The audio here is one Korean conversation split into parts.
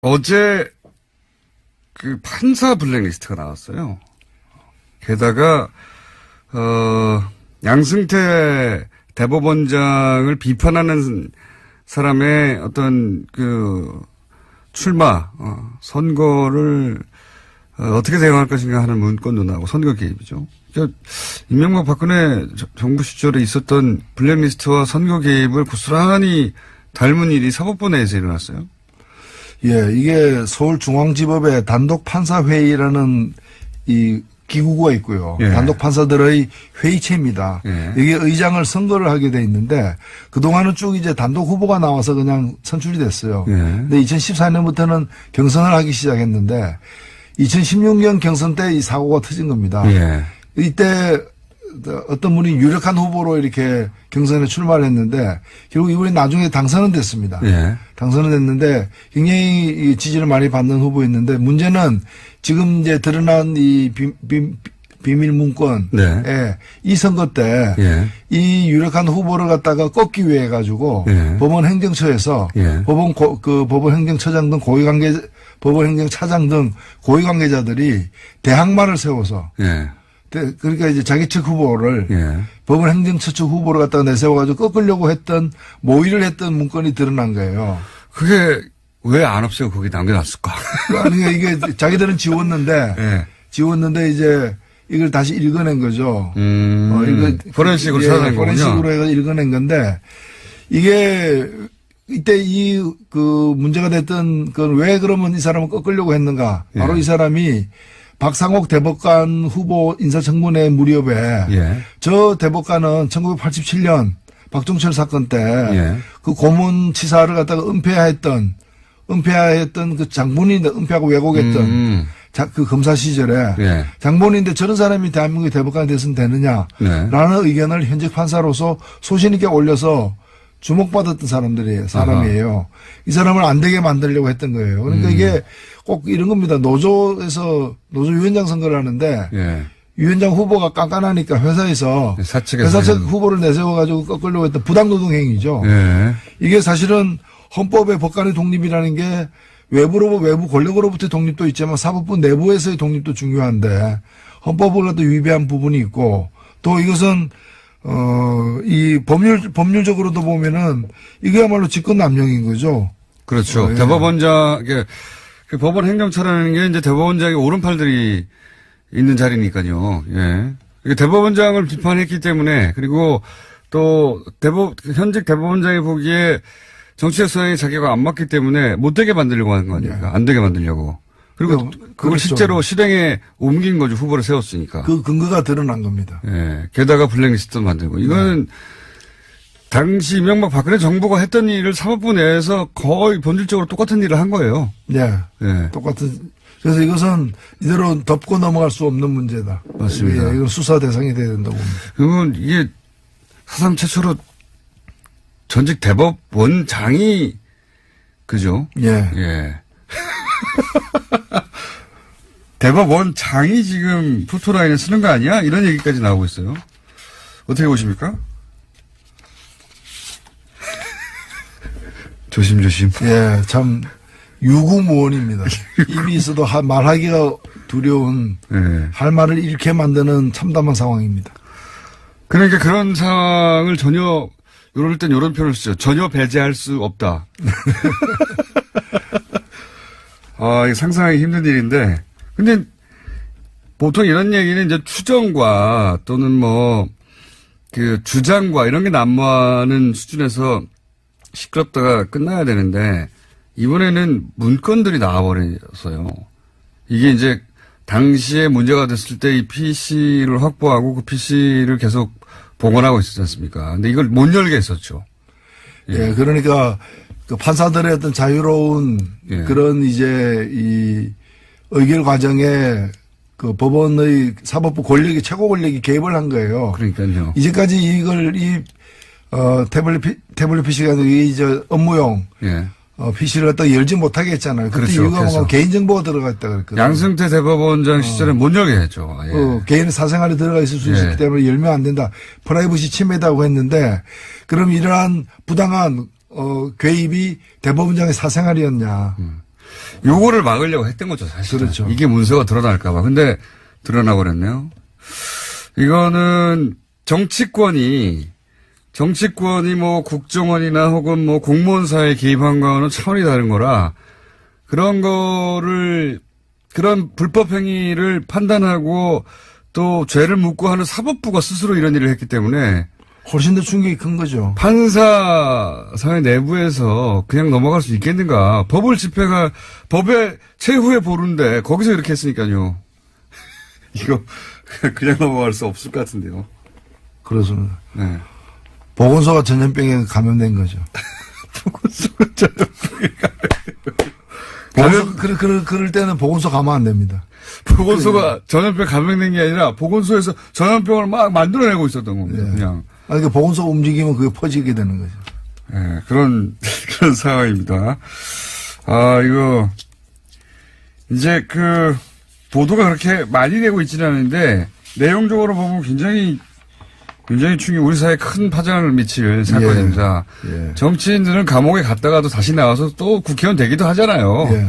어제 그 판사 블랙리스트가 나왔어요. 게다가 양승태 대법원장을 비판하는 사람의 어떤 그 출마 선거를 어떻게 대응할 것인가 하는 문건도 나오고 선거 개입이죠. 그러니까 이명박 박근혜 정부 시절에 있었던 블랙리스트와 선거 개입을 고스란히 닮은 일이 사법부 내에서 일어났어요. 예, 이게 서울중앙지법의 단독판사회의라는 이 기구가 있고요. 예. 단독 판사들의 회의체입니다. 예. 이게 의장을 선거를 하게 돼 있는데 그동안은 쭉 이제 단독 후보가 나와서 그냥 선출이 됐어요. 예. 근데 2014년부터는 경선을 하기 시작했는데 2016년 경선 때 이 사고가 터진 겁니다. 예. 이때 어떤 분이 유력한 후보로 이렇게 경선에 출마를 했는데 결국 이분이 나중에 당선은 됐습니다. 예. 당선은 됐는데 굉장히 지지를 많이 받는 후보였는데 문제는 지금 이제 드러난 이 비밀 문건에 네. 이 선거 때 이 예. 유력한 후보를 갖다가 꺾기 위해 가지고 예. 법원 행정처에서 예. 법원 행정처장 등 법원 행정차장 등 고위 관계자들이 대항마를 세워서 예. 그러니까 이제 자기 측 후보를 예. 법원 행정처 측 후보를 갖다가 내세워가지고 꺾으려고 했던 모의를 했던 문건이 드러난 거예요. 그게 왜 안 없애고 거기 남겨놨을까? 그러니까 이게 자기들은 지웠는데 예. 이제 이걸 다시 읽어낸 거죠. 이거 포렌식으로 찾아낸 거군요. 포렌식으로 해서 읽어낸 건데 이게 이때 그 문제가 됐던 건 왜 그러면 이 사람을 꺾으려고 했는가? 바로 예. 이 사람이 박상옥 대법관 후보 인사청문회 무렵에 예. 저 대법관은 1987년 박종철 사건 때 그 예. 고문치사를 갖다가 은폐했던 그 장본인인데 은폐하고 왜곡했던 그 검사 시절에 예. 장본인인데 저런 사람이 대한민국의 대법관이 됐으면 되느냐라는 네. 의견을 현직 판사로서 소신 있게 올려서 주목받았던 사람이에요. 이 사람을 안 되게 만들려고 했던 거예요. 그러니까 이게 꼭 이런 겁니다. 노조 위원장 선거를 하는데 예. 위원장 후보가 깐깐하니까 회사 측 후보를 내세워가지고 꺾으려고 했던 부당노동 행위죠. 예. 이게 사실은 헌법의 법관의 독립이라는 게 외부 권력으로부터의 독립도 있지만 사법부 내부에서의 독립도 중요한데 헌법을 갖다 위배한 부분이 있고 또 이것은 이 법률적으로도 보면은 이게야말로 직권남용인 거죠. 그렇죠. 예. 대법원장, 그 법원 행정처라는 게 이제 대법원장의 오른팔들이 있는 자리니까요. 예. 이게 대법원장을 비판했기 때문에 그리고 또 현직 대법원장이 보기에 정치적 성향이 자기가 안 맞기 때문에 못되게 만들려고 하는 거 아닙니까? 안 되게 만들려고. 그리고 그걸 그렇죠. 실제로 실행에 옮긴 거죠. 후보를 세웠으니까. 그 근거가 드러난 겁니다. 예. 게다가 블랙리스트도 만들고. 이거는 당시 이명박 박근혜 정부가 했던 일을 사법부 내에서 거의 본질적으로 똑같은 일을 한 거예요. 네. 예. 똑같은. 그래서 이것은 이대로 덮고 넘어갈 수 없는 문제다. 맞습니다. 예, 이건 수사 대상이 돼야 된다고 봅니다. 그러면 이게 사상 최초로 전직 대법원장이 그죠? 예. 예. 대법원장이 지금 포토라인에 쓰는 거 아니야? 이런 얘기까지 나오고 있어요. 어떻게 보십니까? 조심조심. 예, 참 유구무원입니다. 입이 있어도 말하기가 두려운 예. 할 말을 잃게 만드는 참담한 상황입니다. 그러니까 그런 상황을 전혀 이럴 땐 이런 표현을 쓰죠. 전혀 배제할 수 없다. 이거 상상하기 힘든 일인데. 근데 보통 이런 얘기는 이제 추정과 또는 그 주장과 이런 게 난무하는 수준에서 시끄럽다가 끝나야 되는데 이번에는 문건들이 나와버려서요. 이게 이제 당시에 문제가 됐을 때 이 PC를 확보하고 그 PC를 계속 복원하고 있었지 않습니까? 근데 이걸 못 열게 했었죠. 예, 그러니까 그 판사들의 어떤 자유로운 예. 그런 이제 이 의결 과정에 그 법원의 사법부 최고 권력이 개입을 한 거예요. 그러니까요. 이제까지 이걸 태블릿 PC가 이제 업무용 예. PC를 갖다 열지 못하게 했잖아요. 그때 그렇죠. 이유가 그래서. 개인정보가 들어가 있다 그랬거든요. 양승태 대법원장 시절에 못 열게 했죠. 예. 개인의 사생활이 들어가 있을 수 예. 있기 때문에 열면 안 된다. 프라이버시 침해다고 했는데 그럼 이러한 부당한 개입이 대법원장의 사생활이었냐. 요거를 막으려고 했던 거죠, 사실. 그렇죠. 이게 문서가 드러날까봐. 근데 드러나 버렸네요. 이거는 정치권이 뭐 국정원이나 혹은 뭐 공무원사에 개입한 거는 차원이 다른 거라 그런 불법 행위를 판단하고 또 죄를 묻고 하는 사법부가 스스로 이런 일을 했기 때문에 훨씬 더 충격이 큰 거죠. 판사 사회 내부에서 그냥 넘어갈 수 있겠는가. 법의 최후의 보루인데 거기서 이렇게 했으니까요. 이거 그냥 넘어갈 수 없을 것 같은데요. 그렇습니다. 네. 보건소가 전염병에 감염된 거죠. 보건소가 전염병에 감염된 그럴 때는 보건소 가면 안 됩니다. 보건소가 전염병 감염된 게 아니라 보건소에서 전염병을 막 만들어내고 있었던 겁니다. 네. 그냥. 아니, 그 보건소가 움직이면 그게 퍼지게 되는 거죠. 네, 그런 상황입니다. 이거, 이제 보도가 그렇게 많이 되고 있지는 않은데, 내용적으로 보면 굉장히 우리 사회에 큰 파장을 미칠 사건입니다. 예. 정치인들은 감옥에 갔다가도 다시 나와서 또 국회의원 되기도 하잖아요. 예.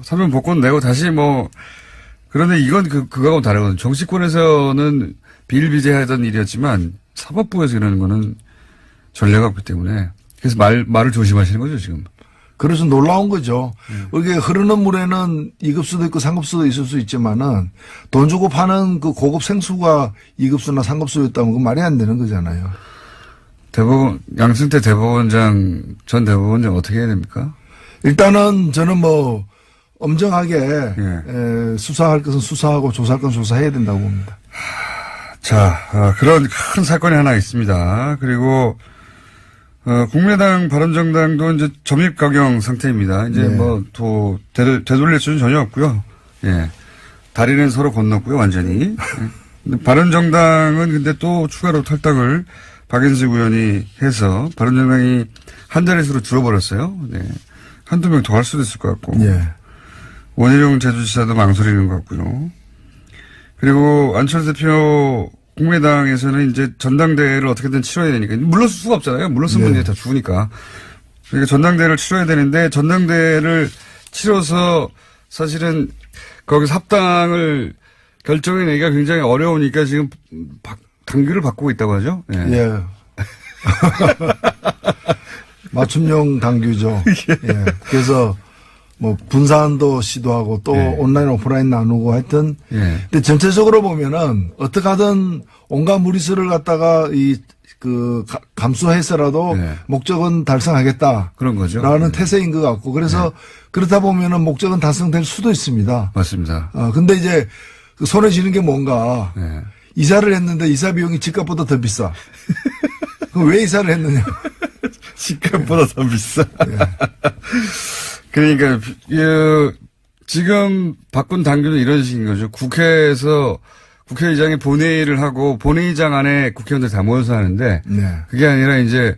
사면 복권 내고 다시 그런데 이건 그거하고 다르거든요. 정치권에서는 비일비재하던 일이었지만 사법부에서 이러는 거는 전례가 없기 때문에 그래서 말을 조심하시는 거죠, 지금. 그래서 놀라운 거죠. 이게 흐르는 물에는 2급수도 있고 3급수도 있을 수 있지만은 돈 주고 파는 그 고급 생수가 2급수나 3급수였다면 그건 말이 안 되는 거잖아요. 양승태 전 대법원장 어떻게 해야 됩니까? 일단은 저는 엄정하게 예. 수사할 것은 수사하고 조사할 건 조사해야 된다고 봅니다. 자, 그런 큰 사건이 하나 있습니다. 그리고 국민의당 바른정당도 이제 점입가경 상태입니다. 이제 네. 되돌릴 수는 전혀 없고요. 예. 다리는 서로 건넜고요, 완전히. 근데 바른정당은 근데 또 추가로 탈당을 박인수 의원이 해서 바른정당이 한 자릿수로 줄어버렸어요. 네. 한두 명 더 할 수도 있을 것 같고. 예. 원희룡 제주지사도 망설이는 것 같고요. 그리고 안철수 대표 국민의당에서는 이제 전당대회를 어떻게든 치러야 되니까 물러설 수가 없잖아요. 물러서면 네. 이제 다 죽으니까. 그러니까 전당대회를 치러야 되는데 전당대회를 치러서 사실은 거기서 합당을 결정해내기가 굉장히 어려우니까 지금 당규를 바꾸고 있다고 하죠. 네. 예. 맞춤형 당규죠. 예. 그래서 분산도 시도하고 또 예. 온라인 오프라인 나누고 하여튼. 예. 근데 전체적으로 보면은 어떻게 하든 온갖 무리수를 갖다가 감수해서라도 예. 목적은 달성하겠다. 그런 거죠. 라는 예. 태세인 것 같고. 그래서 그렇다 보면은 목적은 달성될 수도 있습니다. 맞습니다. 근데 이제 손에 쥐는 게 뭔가. 예. 이사를 했는데 이사 비용이 집값보다 더 비싸. 그럼 왜 이사를 했느냐? 집값보다 더 비싸. 그러니까 지금 바꾼 당규는 이런 식인 거죠. 국회에서 국회의장이 본회의를 하고 본회의장 안에 국회의원들 다 모여서 하는데 네. 그게 아니라 이제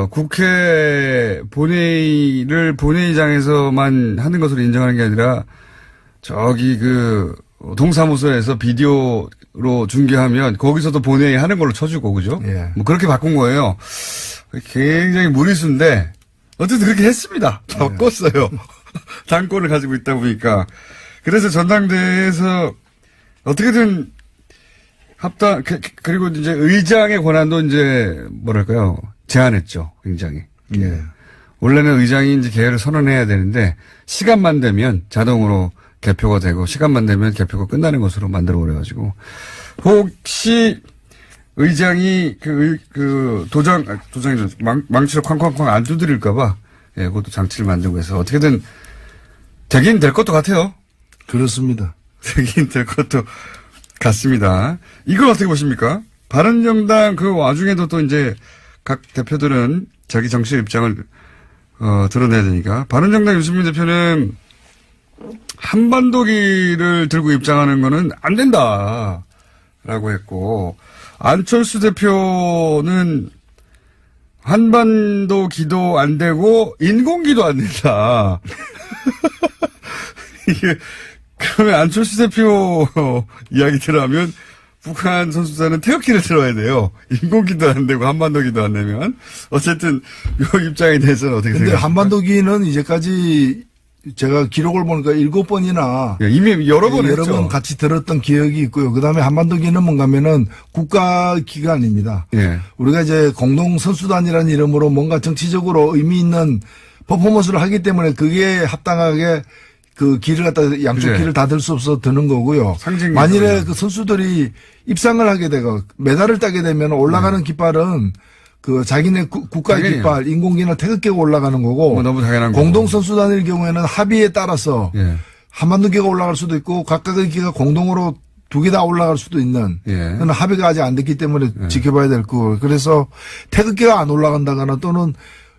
국회 본회의를 본회의장에서만 하는 것으로 인정하는 게 아니라 저기 동사무소에서 비디오로 중계하면 거기서도 본회의 하는 걸로 쳐주고 그죠? 예. 그렇게 바꾼 거예요. 굉장히 무리수인데 어쨌든 그렇게 했습니다. 바꿨어요. 당권을 가지고 있다 보니까. 그래서 전당대회에서 어떻게든 합당, 그리고 이제 의장의 권한도 이제 제한했죠. 굉장히. 예. 원래는 의장이 이제 개회를 선언해야 되는데 시간만 되면 자동으로 개표가 되고 시간만 되면 개표가 끝나는 것으로 만들어 버려가지고 혹시 의장이 도장이 망치로 쾅쾅쾅 안 두드릴까봐 예, 그것도 장치를 만들고 해서 어떻게든 되긴 될 것도 같아요. 그렇습니다. 되긴 될 것도 같습니다. 이걸 어떻게 보십니까? 바른정당 그 와중에도 또 이제 각 대표들은 자기 정치 입장을 드러내야 되니까 바른정당 유승민 대표는 한반도기를 들고 입장하는 거는 안 된다라고 했고 안철수 대표는 한반도 기도 안 되고 인공기도 안 된다. 이게 그러면 안철수 대표 이야기대로 하면 북한 선수단은 태극기를 들어야 돼요. 인공기도 안 되고 한반도기도 안 되면 어쨌든 이 입장에 대해서는 어떻게 근데 생각하십니까? 한반도기는 이제까지 제가 기록을 보니까 7번이나 예, 이미 여러 번 여러 했죠. 번 같이 들었던 기억이 있고요. 그다음에 한반도기는 뭔가면은 국가 기관입니다. 예. 우리가 이제 공동 선수단이라는 이름으로 뭔가 정치적으로 의미 있는 퍼포먼스를 하기 때문에 그게 합당하게 그 길을 갖다 양쪽 그래. 길을 다 들 수 없어 드는 거고요. 상징 만일에 미소예요. 그 선수들이 입상을 하게 되고 메달을 따게 되면 올라가는 깃발은 그 자기네 국가의 당연히요. 깃발, 인공기나 태극기가 올라가는 거고 뭐 너무 당연한 거고. 공동 선수단일 경우에는 합의에 따라서 예. 한반도기가 올라갈 수도 있고 각각의 기가 공동으로 두 개 다 올라갈 수도 있는 예. 그건 합의가 아직 안 됐기 때문에 지켜봐야 될 거고 그래서 태극기가 안 올라간다거나 또는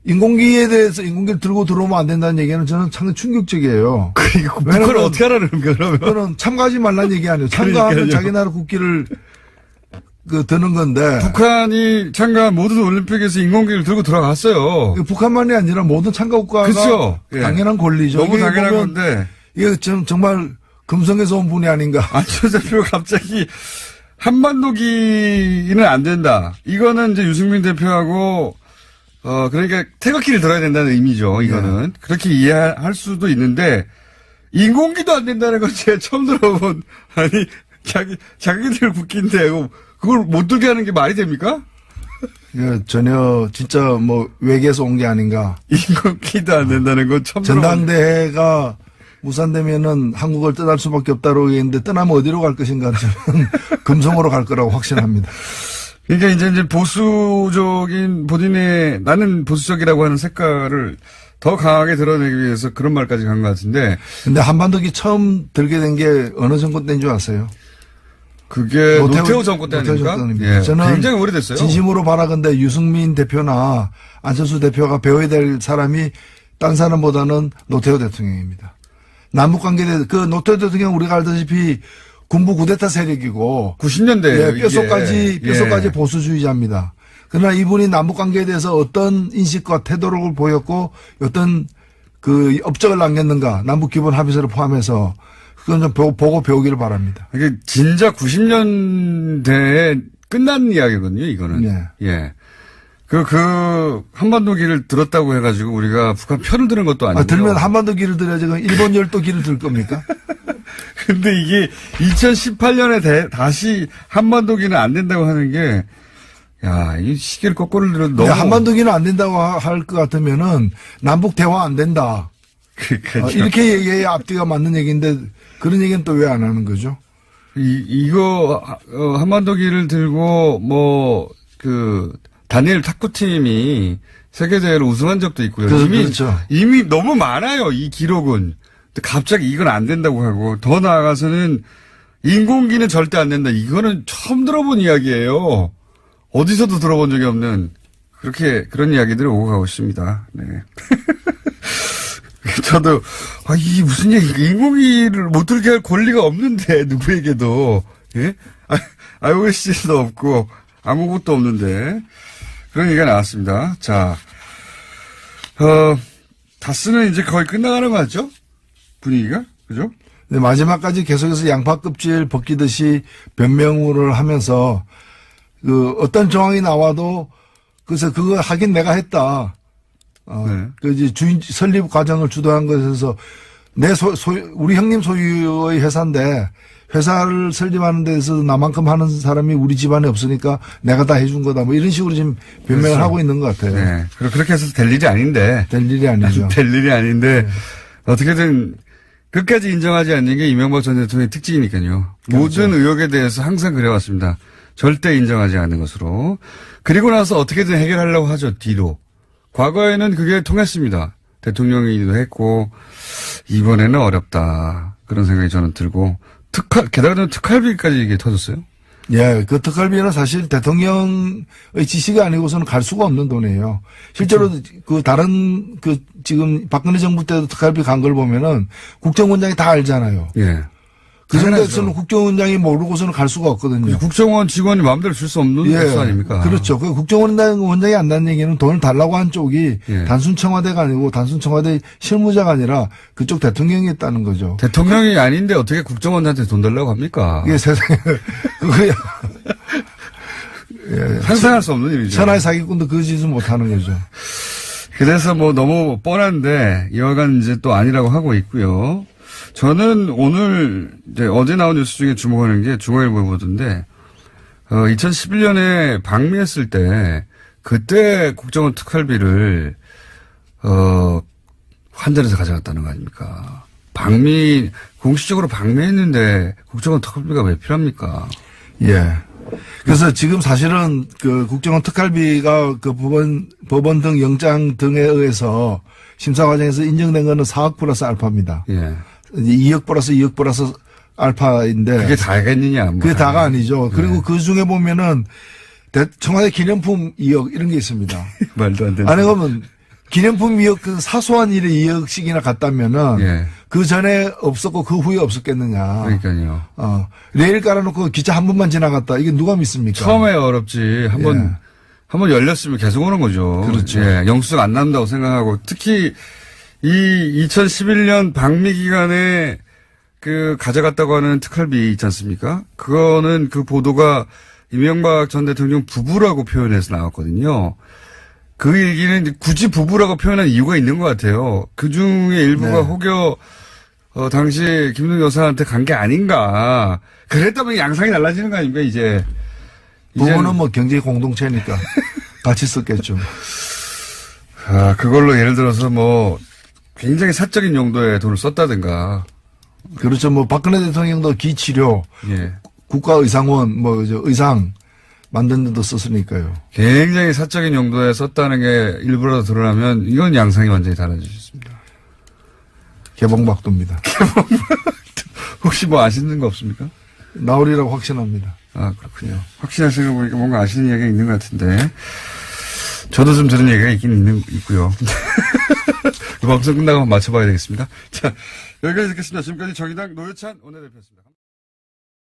인공기에 대해서 인공기를 들고 들어오면 안 된다는 얘기는 저는 상당히 충격적이에요. 그러니까 왜냐면 그걸 어떻게 하라는 거야, 그러면? 그거는 참가하지 말라는 얘기 아니에요. 참가하면 그러니까요. 자기 나라 국기를 그 드는 건데 북한이 참가한 모든 올림픽에서 인공기를 들고 들어갔어요. 북한만이 아니라 모든 참가 국가가 그렇죠. 예. 당연한 권리죠. 너무 이게 당연한 보면 건데. 이게 정말 금성에서 온 분이 아닌가. 안철수 대표가 갑자기 한반도기는 안 된다. 이거는 이제 유승민 대표하고 그러니까 태극기를 들어야 된다는 의미죠. 이거는 그렇게 이해할 수도 있는데 인공기도 안 된다는 건 제가 처음 들어본. 아니 자기들 국기인데 그걸 못 들게 하는 게 말이 됩니까? 예, 전혀 진짜 뭐 외계에서 온 게 아닌가. 인공기도 안 된다는 건 처음 들어본. 전당대회가 무산되면은 한국을 떠날 수밖에 없다고 얘기했는데 떠나면 어디로 갈 것인가 저는 금성으로 갈 거라고 확신합니다. 그러니까 이제 보수적인 본인의 나는 보수적이라고 하는 색깔을 더 강하게 드러내기 위해서 그런 말까지 간 것 같은데. 근데 한반도기 처음 들게 된 게 어느 정권 때인 줄 아세요? 그게 노태우 정권 때 아닙니까? 정권입니다. 예, 저는 굉장히 오래됐어요. 진심으로 바라건대 유승민 대표나 안철수 대표가 배워야 될 사람이 딴 사람보다는 노태우 대통령입니다. 남북관계에 그 노태우 대통령 우리가 알다시피 군부 쿠데타 세력이고 90년대 예, 뼛속까지 보수주의자입니다. 그러나 이분이 남북관계에 대해서 어떤 인식과 태도를 보였고 어떤 그 업적을 남겼는가 남북기본합의서를 포함해서 그건 좀 보고 배우기를 바랍니다. 이게 진짜 90년대에 끝난 이야기거든요, 이거는. 네. 예. 그 한반도기를 들었다고 해가지고 우리가 북한 편을 드는 것도 아니고. 들면 한반도기를 들어야지 그럼 일본 열도기를 들 겁니까? 근데 이게 2018년에 다시 한반도기는 안 된다고 하는 게, 야, 이 시계를 거꾸로 들어도 너무. 한반도기는 안 된다고 할 것 같으면은 남북 대화 안 된다. 그러니까 이렇게 얘기해야 앞뒤가 맞는 얘기인데 그런 얘기는 또 왜 안 하는 거죠? 이거 한반도기를 들고 다니엘 탁구팀이 세계대회를 우승한 적도 있고요. 그렇죠. 이미 너무 많아요, 이 기록은. 근데 갑자기 이건 안 된다고 하고, 더 나아가서는 인공기는 절대 안 된다. 이거는 처음 들어본 이야기예요. 어디서도 들어본 적이 없는, 그런 이야기들이 오고 가고 있습니다. 네. 저도, 이게 무슨 얘기, 인공기를 못 들게 할 권리가 없는데, 누구에게도. 예? IOC도 없고, 아무것도 없는데. 그런 얘기가 나왔습니다. 자, 다스는 이제 거의 끝나가는 거 같죠? 분위기가? 그죠? 근데 마지막까지 계속해서 양파 껍질 벗기듯이 변명을 하면서 어떤 정황이 나와도 그래서 그거 하긴 내가 했다. 네. 그 이제 설립 과정을 주도한 것에서 우리 형님 소유의 회사인데 회사를 설립하는 데서 나만큼 하는 사람이 우리 집안에 없으니까 내가 다 해준 거다. 뭐 이런 식으로 지금 변명을 그렇죠. 하고 있는 것 같아요. 네. 그렇게 해서 될 일이 아닌데. 될 일이 아니죠. 될 일이 아닌데. 어떻게든 끝까지 인정하지 않는 게 이명박 전 대통령의 특징이니까요. 그렇죠. 모든 의혹에 대해서 항상 그래왔습니다. 절대 인정하지 않는 것으로. 그리고 나서 어떻게든 해결하려고 하죠. 뒤로. 과거에는 그게 통했습니다. 대통령이기도 했고 이번에는 어렵다. 그런 생각이 저는 들고 게다가 특활비까지 이게 터졌어요. 예, 그 특활비는 사실 대통령의 지시가 아니고서는 갈 수가 없는 돈이에요. 실제로 그 다른 지금 박근혜 정부 때도 특활비 간 걸 보면은 국정원장이 다 알잖아요. 예. 그 정도에서는 국정원장이 모르고서는 갈 수가 없거든요. 국정원 직원이 마음대로 줄 수 없는 수 아닙니까? 그렇죠. 그 국정원장이 안다는 얘기는 돈을 달라고 한 쪽이 단순 청와대가 아니고 단순 청와대 실무자가 아니라 그쪽 대통령이 했다는 거죠. 대통령이 아닌데 어떻게 국정원한테 돈 달라고 합니까? 이게 세상에 그거야. 상상할 수 없는 일이죠. 천하의 사기꾼도 그 짓을 못 하는 거죠. 그래서 뭐 너무 뻔한데 여하간 이제 또 아니라고 하고 있고요. 저는 오늘 이제 어제 나온 뉴스 중에 주목하는 게 중앙일보에 보던데 2011년에 방미했을 때 그때 국정원 특활비를 환전해서 가져갔다는 거 아닙니까? 공식적으로 방미했는데 국정원 특활비가 왜 필요합니까? 예. 그래서 지금 사실은 그 국정원 특활비가 그 법원 등 영장 등에 의해서 심사 과정에서 인정된 거는 4억 플러스 알파입니다. 예. 이제 2억 플러스 2억 플러스 알파인데. 그게 다겠느냐? 뭐. 그게 다가 아니죠. 그리고 그 중에 보면은 청와대 기념품 2억 이런 게 있습니다. 말도 안 되는. 안에 보면 기념품 2억 그 사소한 일에 2억씩이나 갔다면은 예. 그 전에 없었고 그 후에 없었겠느냐. 그러니까요. 레일 깔아놓고 기차 한 번만 지나갔다. 이게 누가 믿습니까? 처음에 어렵지. 한번 열렸으면 계속 오는 거죠. 그렇죠. 예, 영수증 안 남는다고 생각하고 특히 이 2011년 방미 기간에 그 가져갔다고 하는 특활비 있지 않습니까? 그거는 그 보도가 이명박 전 대통령 부부라고 표현해서 나왔거든요. 그 얘기는 굳이 부부라고 표현한 이유가 있는 것 같아요. 그 중에 일부가 네. 혹여 당시 김은혜 여사한테 간 게 아닌가. 그랬다면 양상이 달라지는 거 아닙니까 이제. 부모는 뭐 경제 공동체니까 같이 썼겠죠. 그걸로 예를 들어서 뭐 굉장히 사적인 용도의 돈을 썼다든가. 그렇죠. 뭐 박근혜 대통령도 기치료, 예. 국가의상원, 의상 만든 데도 썼으니까요. 굉장히 사적인 용도에 썼다는 게 일부라도 드러나면 이건 양상이 완전히 달라지셨습니다. 개봉박도입니다. 혹시 뭐 아시는 거 없습니까? 나오리라고 확신합니다. 그렇군요. 확신하시는 거 보니까 뭔가 아시는 이야기가 있는 것 같은데. 저도 좀 들은 얘기가 있고요. 방송 끝나고 한번 맞춰봐야 되겠습니다. 자, 여기까지 듣겠습니다. 지금까지 정의당 노회찬 원내대표였습니다.